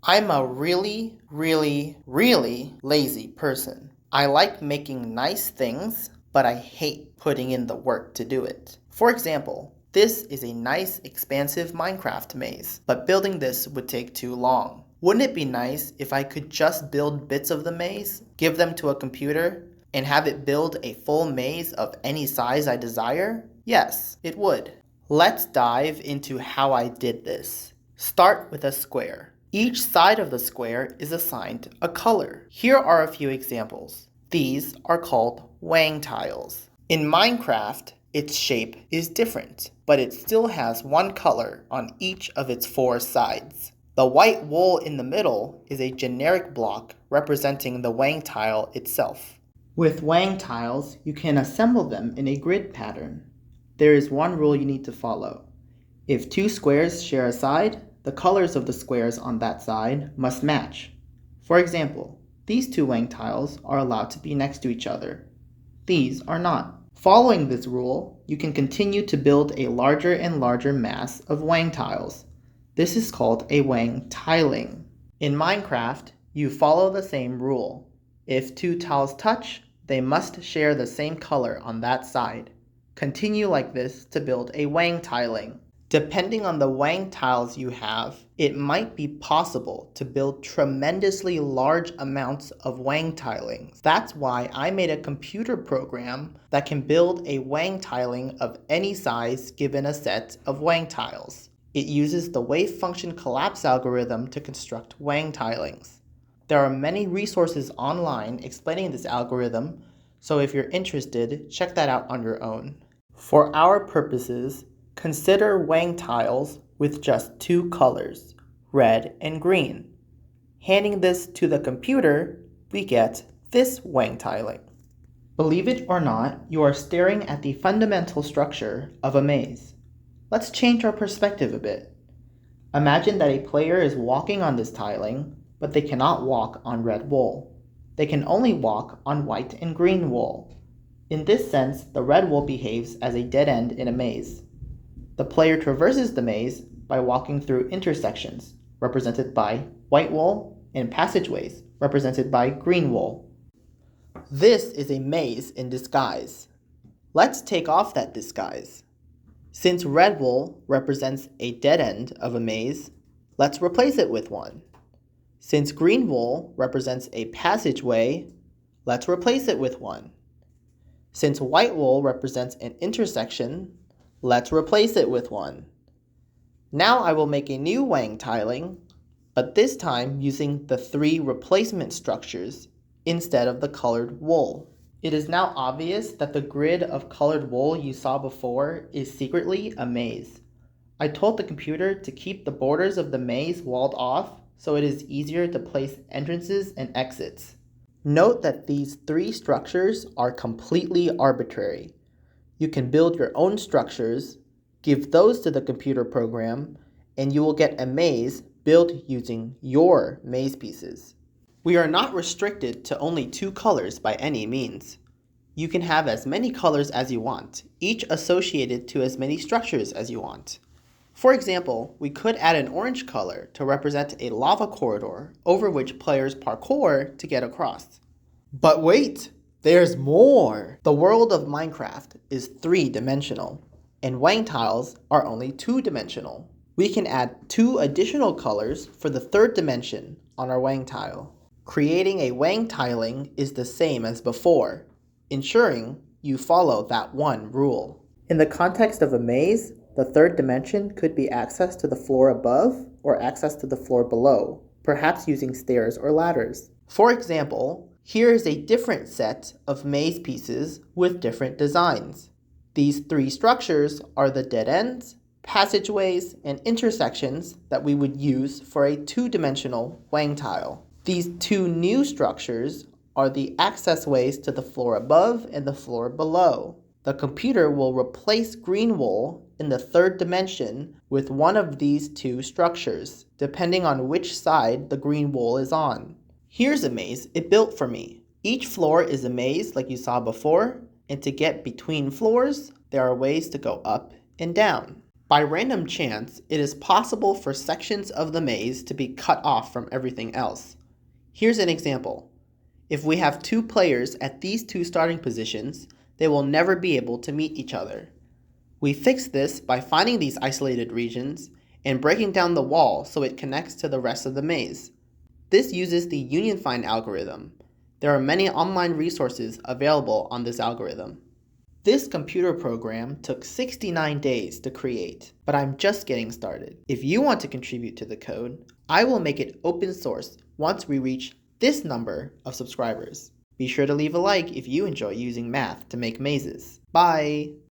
I'm a really lazy person. I like making nice things, but I hate putting in the work to do it. For example, this is a nice, expansive Minecraft maze, but building this would take too long. Wouldn't it be nice if I could just build bits of the maze, give them to a computer, and have it build a full maze of any size I desire? Yes, it would. Let's dive into how I did this. Start with a square. Each side of the square is assigned a color. Here are a few examples. These are called Wang tiles. In Minecraft, its shape is different, but it still has one color on each of its 4 sides. The white wool in the middle is a generic block representing the Wang tile itself. With Wang tiles, you can assemble them in a grid pattern. There is one rule you need to follow. If 2 squares share a side, the colors of the squares on that side must match. For example, these 2 Wang tiles are allowed to be next to each other. These are not. Following this rule, you can continue to build a larger and larger mass of Wang tiles. This is called a Wang tiling. In Minecraft, you follow the same rule. If 2 tiles touch, they must share the same color on that side. Continue like this to build a Wang tiling. Depending on the Wang tiles you have, it might be possible to build tremendously large amounts of Wang tilings. That's why I made a computer program that can build a Wang tiling of any size given a set of Wang tiles. It uses the wave function collapse algorithm to construct Wang tilings. There are many resources online explaining this algorithm, so if you're interested, check that out on your own. For our purposes, consider Wang tiles with just 2 colors, red and green. Handing this to the computer, we get this Wang tiling. Believe it or not, you are staring at the fundamental structure of a maze. Let's change our perspective a bit. Imagine that a player is walking on this tiling, but they cannot walk on red wool. They can only walk on white and green wool. In this sense, the red wool behaves as a dead end in a maze. The player traverses the maze by walking through intersections, represented by white wool, and passageways, represented by green wool. This is a maze in disguise. Let's take off that disguise. Since red wool represents a dead end of a maze, let's replace it with one. Since green wool represents a passageway, let's replace it with one. Since white wool represents an intersection, let's replace it with one. Now I will make a new Wang tiling, but this time using the 3 replacement structures instead of the colored wool. It is now obvious that the grid of colored wool you saw before is secretly a maze. I told the computer to keep the borders of the maze walled off so it is easier to place entrances and exits. Note that these 3 structures are completely arbitrary. You can build your own structures, give those to the computer program, and you will get a maze built using your maze pieces. We are not restricted to only 2 colors by any means. You can have as many colors as you want, each associated to as many structures as you want. For example, we could add an orange color to represent a lava corridor over which players parkour to get across. But wait! There's more! The world of Minecraft is 3-dimensional, and Wang tiles are only 2-dimensional. We can add 2 additional colors for the 3rd dimension on our Wang tile. Creating a Wang tiling is the same as before, ensuring you follow that one rule. In the context of a maze, the 3rd dimension could be access to the floor above or access to the floor below, perhaps using stairs or ladders. For example, here is a different set of maze pieces with different designs. These 3 structures are the dead ends, passageways, and intersections that we would use for a 2-dimensional Wang tile. These 2 new structures are the access ways to the floor above and the floor below. The computer will replace green wool in the 3rd dimension with one of these 2 structures, depending on which side the green wool is on. Here's a maze it built for me. Each floor is a maze like you saw before, and to get between floors, there are ways to go up and down. By random chance, it is possible for sections of the maze to be cut off from everything else. Here's an example. If we have 2 players at these 2 starting positions, they will never be able to meet each other. We fix this by finding these isolated regions and breaking down the wall so it connects to the rest of the maze. This uses the union find algorithm. There are many online resources available on this algorithm. This computer program took 69 days to create, but I'm just getting started. If you want to contribute to the code, I will make it open source once we reach this number of subscribers. Be sure to leave a like if you enjoy using math to make mazes. Bye!